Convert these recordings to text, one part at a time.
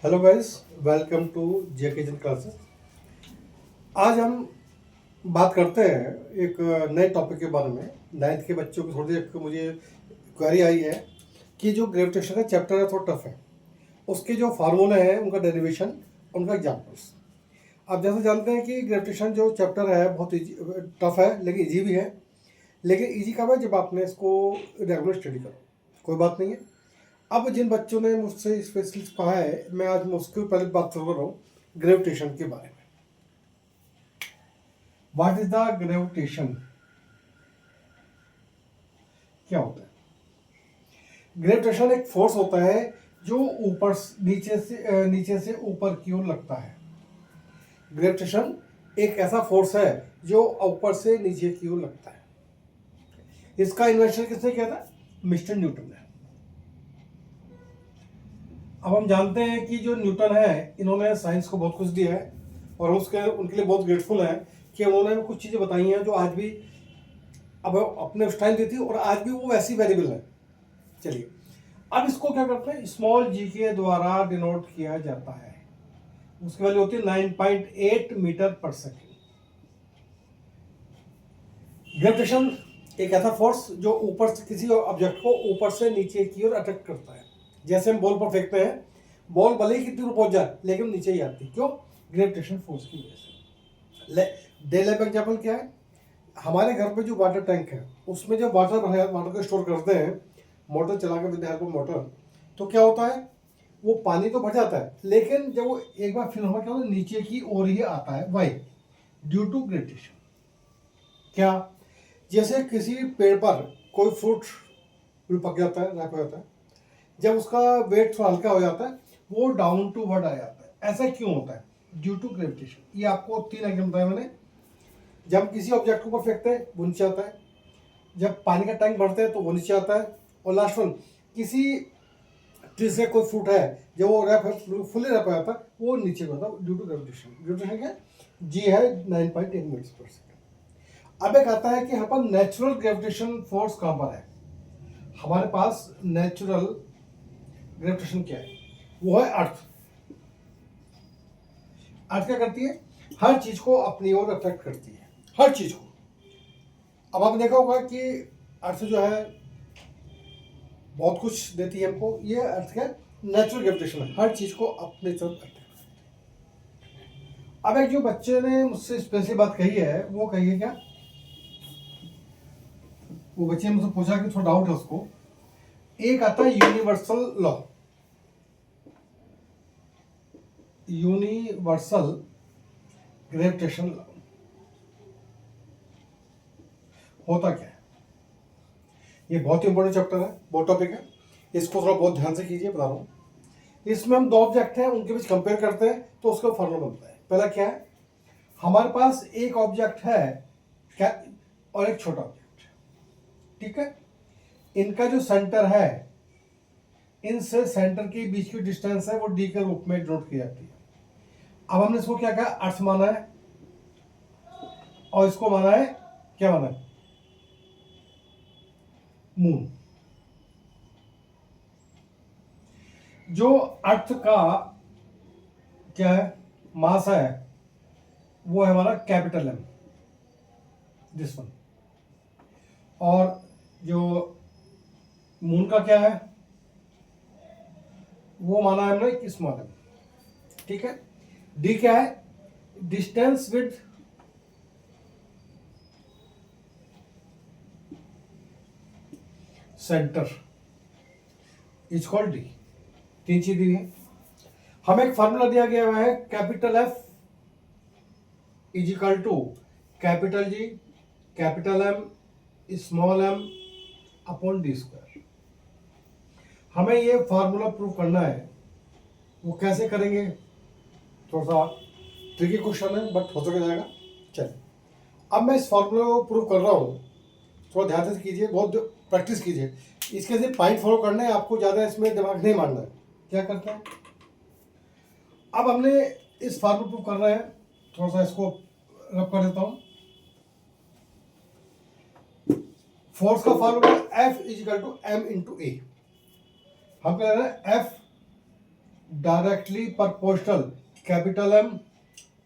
Hello guys, welcome to JK जिन classes. आज हम बात करते हैं एक नए टॉपिक के बारे में। नाइन्थ के बच्चों की थोड़ी एक मुझे क्वेरी आई है कि जो ग्रेविटेशन का चैप्टर है थोड़ा टफ है, उसके जो फार्मूले हैं उनका डेरिवेशन, उनका एग्जाम्पल्स। आप जैसे जानते हैं कि ग्रेविटेशन जो चैप्टर है बहुत इजी टफ है लेकिन इजी भी है। लेकिन इजी कब है? जब आपने इसको रेगुलर स्टडी करो, कोई बात नहीं है। अब जिन बच्चों ने मुझसे स्पेशलिस्ट कहा है, मैं आज उसके पहले बात कर रहा हूँ ग्रेविटेशन के बारे में। What is the gravitation? क्या होता है? ग्रेविटेशन एक फोर्स होता है जो ऊपर नीचे से ऊपर की ओर लगता है। ग्रेविटेशन एक ऐसा फोर्स है जो ऊपर से नीचे की ओर लगता है। इसका इन्वेंशन किसने किया था? मिस्टर न्यूटन ने। अब हम जानते हैं कि जो न्यूटन है, इन्होंने साइंस को बहुत कुछ दिया है और उसके उनके लिए बहुत ग्रेटफुल है कि उन्होंने कुछ चीज़ें बताई हैं जो आज भी, अब अपने उस टाइम दी थी और आज भी वो वैसी वेरिएबल है। चलिए, अब इसको क्या करते हैं, स्मॉल जी के द्वारा डिनोट किया जाता है। उसकी वैल्यू होती है 9.8 मीटर पर सेकेंड। ग्रेविटेशन एक ऐसा फोर्स जो ऊपर से किसी ऑब्जेक्ट को ऊपर से नीचे की ओर अट्रैक्ट करता है। जैसे हम बॉल पर फेंकते हैं, बॉल भले ही कितनी दूर पहुंच जाए लेकिन नीचे ही आती है। क्यों? ग्रेविटेशन फोर्स की वजह से। डे लाइफ एग्जाम्पल क्या है? हमारे घर पे जो वाटर टैंक है, उसमें जब वाटर को स्टोर करते हैं, मोटर चला के, with the help of motor, तो क्या होता है, वो पानी तो भर जाता है लेकिन जब वो एक बार फिर क्या होता है, नीचे की ओर ही आता है। वाई? Due to gravitation. क्या? जैसे किसी पेड़ पर कोई फ्रूट पक जाता है, रैप हो जाता है, जब उसका वेट थोड़ा हल्का हो जाता है, वो डाउन टू वर्ड आ जाता है। ऐसा क्यों होता है? Due to gravitation. ये आपको 3 एग्जाम्पल बताया मैंने। जब किसी ऑब्जेक्ट को फेंकते हैं वो नीचे आता है, जब पानी का टैंक भरते हैं तो वो नीचे आता है, और लास्ट वन, किसी ट्री से कोई फ्रूट है जब वो रैप फुली रैप हो जाता है, वो नीचे आता है ड्यू टू ग्रेविटेशन। ग्रेविटेशन क्या? जी है 9.8 मीटर पर सेकेंड। अब एक आता है कि यहाँ पर नेचुरल ग्रेविटेशन फोर्स कहाँ पर है। हमारे पास नेचुरल ग्रेविटेशन क्या है? वो है अर्थ। अर्थ क्या करती है? हर चीज को अपनी ओर अट्रैक्ट करती है, हर चीज को। अब आपने देखा होगा कि अर्थ जो है बहुत कुछ देती है हमको। ये अर्थ का नेचुरल ग्रेविटेशन है, हर चीज को अपने तरफ अट्रैक्ट करती है। अब एक जो बच्चे ने मुझसे स्पेशली बात कही है, वो कही है क्या, वो बच्चे ने मुझसे पूछा कि थोड़ा डाउट है उसको। एक आता है universal law, universal gravitation law. होता क्या है? ये बहुत ही इंपॉर्टेंट चैप्टर है, बहुत टॉपिक है, इसको थोड़ा बहुत ध्यान से कीजिए, बता रहा हूँ। इसमें हम 2 ऑब्जेक्ट हैं, उनके बीच कंपेयर करते हैं तो उसका फॉर्मूला बनता है। पहला क्या है, हमारे पास एक ऑब्जेक्ट है क्या, और एक छोटा ऑब्जेक्ट, ठीक है। इनका जो सेंटर है, इनसे सेंटर के बीच की डिस्टेंस है वो डी के रूप में डिनोट की जाती है। अब हमने इसको क्या कहा, अर्थ माना है, और इसको माना है, क्या माना है, मून। जो अर्थ का क्या है, मास है, वो है हमारा कैपिटल एम, दिस वन। और जो मून का क्या है, वो माना है हमने स्मॉल एम, ठीक है। डी क्या है, distance with centre is called D. 3 चीज दी है। हमें एक फार्मूला दिया गया हुआ है, capital F is equal to capital G, capital M, small M upon D square. हमें ये फार्मूला प्रूव करना है। वो कैसे करेंगे, थोड़ा सा ट्रिकी क्वेश्चन है बट हो सके जाएगा। चलिए, अब मैं इस फार्मूला को प्रूव कर रहा हूँ, थोड़ा ध्यान से कीजिए, बहुत प्रैक्टिस कीजिए। इसके सिर्फ पॉइंट फॉलो करने हैं, आपको ज़्यादा इसमें दिमाग नहीं मारना है। क्या करते हैं, अब हमने इस फार्मूला प्रूव कर रहे हैं, थोड़ा सा इसको रब कर देता हूँ। फोर्स का formula F is equal to M into a. हम कह रहे हैं F directly proportional capital M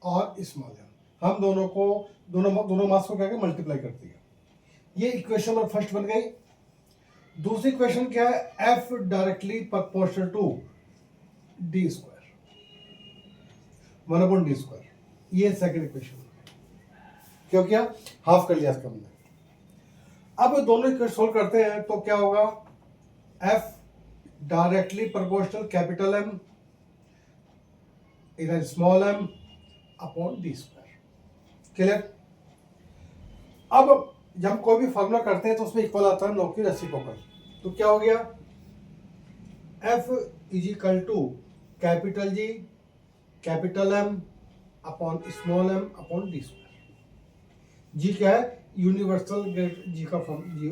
और स्मॉल एम, हम दोनों को दोनों मास को क्या है मल्टीप्लाई करती है। ये इक्वेशन नंबर फर्स्ट बन गई। दूसरी इक्वेशन क्या है, F directly proportional to D square, 1/d²। ये सेकंड इक्वेशन क्यों किया, हाफ कर लिया इसका हमने। अब दोनों इक्वेशन सोल्व करते हैं तो क्या होगा, F directly proportional capital M इधर small M upon D square. Clear. अब जब कोई भी फॉर्मूला करते हैं तो उसमें इक्वल आता है, नो की रेसिप्रोकल। तो क्या हो गया, F is equal to capital G capital M upon small M upon D square. G क्या है, यूनिवर्सल जी का फॉर्म, जी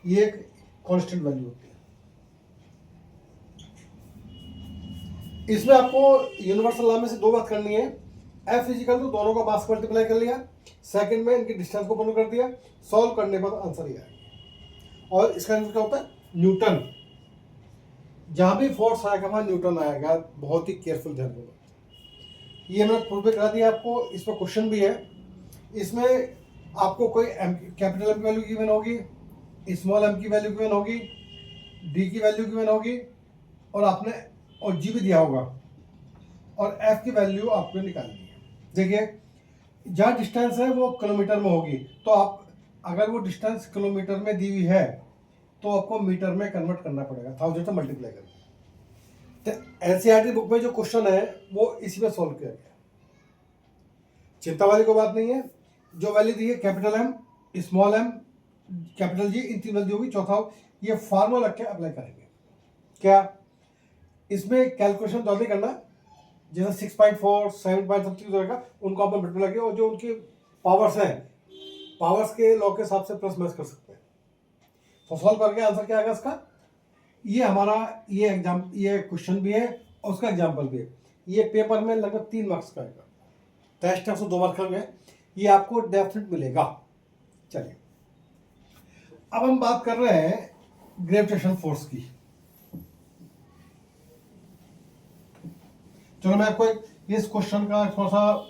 ये एक कांस्टेंट वैल्यू होती है। इसमें आपको यूनिवर्सल लॉ में से दो बात करनी है, एफ इजिकल टू दोनों का मास मल्टीप्लाई कर लिया, सेकंड में इनकी डिस्टेंस को पुनः कर दिया, सॉल्व करने पर आंसर ये आएगा। और इसका आंसर क्या होता है, न्यूटन। जहां भी फोर्स आएगा वहां न्यूटन आएगा, बहुत ही केयरफुल ध्यान रखना। ये मैंने प्रूव करा दिया आपको, इसमें क्वेश्चन भी है। इसमें आपको कोई कैपिटल एम की वैल्यू गिवन होगी, स्मॉल एम की वैल्यू गिवन होगी, डी की वैल्यू गिवन होगी, और आपने और जी भी दिया होगा, और एफ की वैल्यू आपने निकालनी है। देखिए जहाँ डिस्टेंस है वो किलोमीटर में होगी, तो आप अगर वो डिस्टेंस किलोमीटर में दी हुई है तो आपको मीटर में कन्वर्ट करना पड़ेगा, 1000 से मल्टीप्लाई करके। तो एनसीईआरटी बुक में जो क्वेश्चन है वो इसी में सॉल्व किया गया, चिंता वाली कोई बात नहीं है। जो वैल्यू दी है capital M small M capital G, इन तीन वैल्यू होगी। चौथा ये फार्मूला रख के अप्लाई करेंगे। क्या इसमें कैलकुलेशन तो नहीं करना, जैसे 6.4 7.3 रहेगा उनको आप मल्टीप्लाई लगे, और जो उनकी पावर्स हैं पावर्स के लॉ के हिसाब से प्लस माइनस कर सकते हैं। तो सॉल्व करके आंसर क्या आएगा इसका, ये हमारा ये एग्जाम, ये क्वेश्चन भी है और उसका एग्जाम्पल भी है। ये पेपर में लगभग 3 मार्क्स का आएगा, टेस्ट है उसको 2 मार्क्स होंगे, ये आपको डेफिनेट मिलेगा। चलिए अब हम बात कर रहे हैं ग्रेविटेशन फोर्स की। चलो मैं आपको इस क्वेश्चन का थोड़ा सा,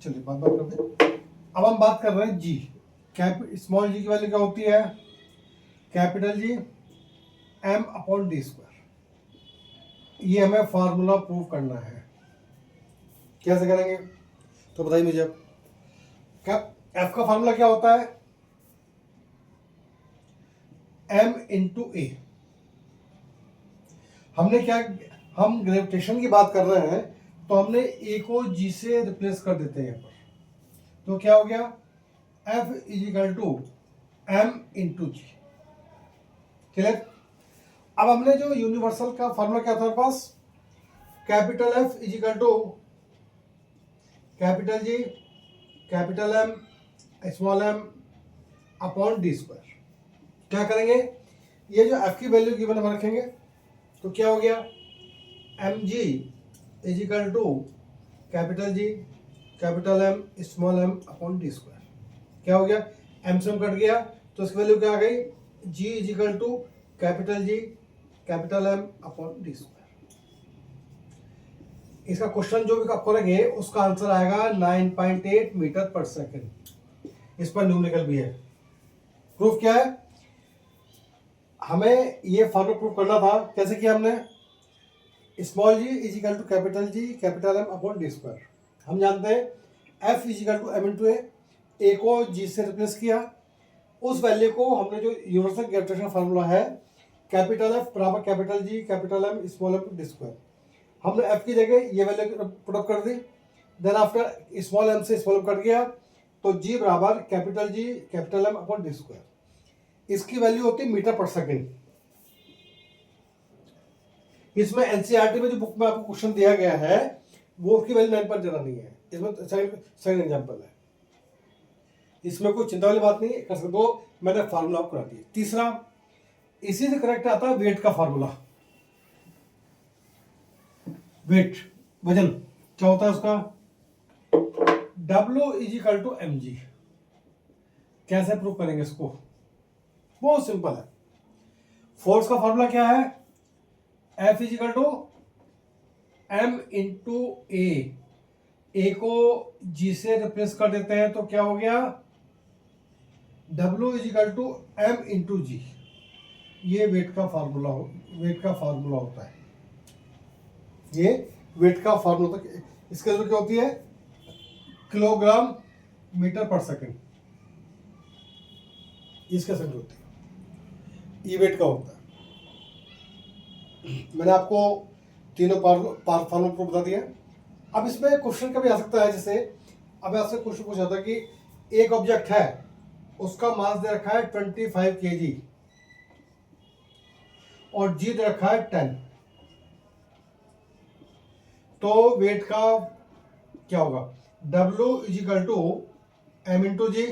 चलिए बात करते हैं। अब हम बात कर रहे हैं जी, स्मॉल जी की वैल्यू क्या होती है, capital G M upon D square. ये हमें फार्मूला प्रूव करना है, कैसे करेंगे तो बताइए मुझे। क्या एफ का फार्मूला क्या होता है, एम इंटू ए। हमने क्या, हम ग्रेविटेशन की बात कर रहे हैं तो हमने ए को जी से रिप्लेस कर देते हैं यहाँ पर, तो क्या हो गया, F is equal to M into G. Clear. अब हमने जो यूनिवर्सल का फार्मूला क्या था हमारे पास, capital F is equal to capital G capital M small M upon D square. क्या करेंगे, ये जो एफ की वैल्यू गिवन हम रखेंगे, तो क्या हो गया, M G is equal to capital G capital M small M upon D square. क्या हो गया, एम से एम कट गया तो इसकी वैल्यू क्या आ गई, G is equal to capital G capital M upon D square. इसका क्वेश्चन जो भी आप करेंगे उसका आंसर आएगा 9.8 मीटर पर सेकंड। इस पर न्यूमेरिकल भी है। प्रूफ क्या है, हमें ये फार्मूला प्रूफ करना था। कैसे किया हमने, small G is equal to capital G capital M upon D square. हम जानते हैं F is equal to M into a को जी से रिप्लेस किया, उस वैल्यू को हमने जो यूनिवर्सल ग्रेविटेशन फार्मूला है कैपिटल एफ बराबर capital G capital M small M D square, हमने एफ की जगह ये वैल्यू पुटअप कर दी। देन आफ्टर स्मॉल एम से स्मॉल एम कट गया तो जी बराबर capital G capital M upon D square. इसकी वैल्यू होती है मीटर पर सेकेंड। इसमें एनसीईआरटी में जो बुक में आपको क्वेश्चन दिया गया है वो उसकी वैल्यू 9.0 नहीं है, इसमें सेकंड एग्जांपल है, इसमें कोई चिंता वाली बात नहीं कर सकते हो, मैंने फार्मूला आपको करा दिया। तीसरा, इसी से करेक्ट आता है वेट का फार्मूला। वेट वजन क्या होता है उसका, W is equal to M G. कैसे प्रूव करेंगे इसको, बहुत सिंपल है। फोर्स का फार्मूला क्या है, F is equal to m into a को g से रिप्लेस कर देते हैं तो क्या हो गया, W is equal to M into G. ये वेट का फार्मूला होता है, ये वेट का फार्मूला होता है। इसके जरूरत क्या होती है, किलोग्राम मीटर पर सेकंड, इसका संख्या होती है, ये वेट का होता है। मैंने आपको तीनों फार्मूला को बता दिया। अब इसमें क्वेश्चन कभी आ सकता है, जैसे अब आपसे क्वेश्चन पूछा था कि एक ऑब्जेक्ट है, उसका मास दे रखा है 25 kg और जी दे रखा है 10, तो वेट का क्या होगा, W is equal to M into G,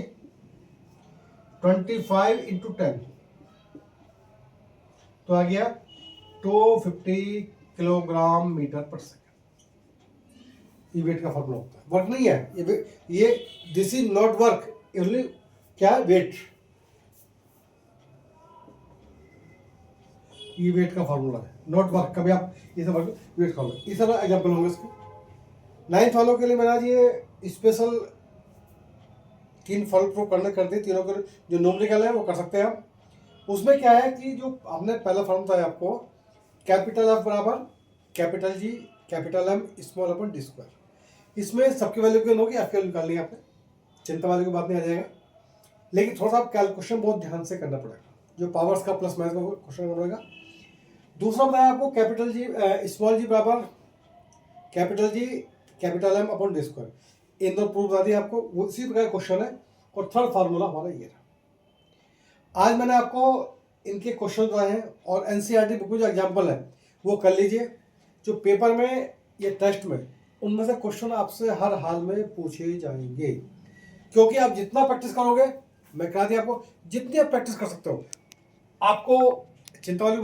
25 into 10, तो आ गया 250 किलोग्राम मीटर पर सेकंड। ये वेट का फॉर्मूला होता है, वर्क नहीं है ये this is not work, only क्या है, वेट। ये वेट का फॉर्मूला है, नॉट वर्क। कभी आप ये सब वेट का इस तरह एग्जाम्पल होंगे इसके। 9th वालों के लिए मैंने आज ये स्पेशल 3 फॉलो प्रूफ कर दी। तीनों के जो न्यूमेरिकल है वो कर सकते हैं आप। उसमें क्या है कि जो आपने पहला फॉर्म था आपको, कैपिटल एफ बराबर capital G capital M small upon D square. इसमें सबकी वैल्यू क्यों होगी, आपकी वैल्यू निकालनी है आपने, चिंता वाली की बात नहीं आ जाएगा। लेकिन थोड़ा सा आप कैलकुलेशन बहुत ध्यान से करना पड़ेगा, जो पावर्स का प्लस माइनस का क्वेश्चन बनेगा। दूसरा बताया आपको कैपिटल जी स्मॉल जी बराबर capital G capital M upon D square. इन दो प्रूफ बता दिया आपको, वो इसी प्रकार क्वेश्चन है। और थर्ड फार्मूला हमारा ये रहा। आज मैंने आपको इनके क्वेश्चन बताए हैं और एनसीईआरटी बुक में जो एग्जाम्पल है वो कर लीजिए। जो पेपर में या टेस्ट में उनमें से क्वेश्चन आपसे हर हाल में पूछे जाएंगे, क्योंकि आप जितना प्रैक्टिस करोगे, मैं कहा दिया आपको, जितनी आप प्रैक्टिस कर सकते हो, आपको चिंता वाली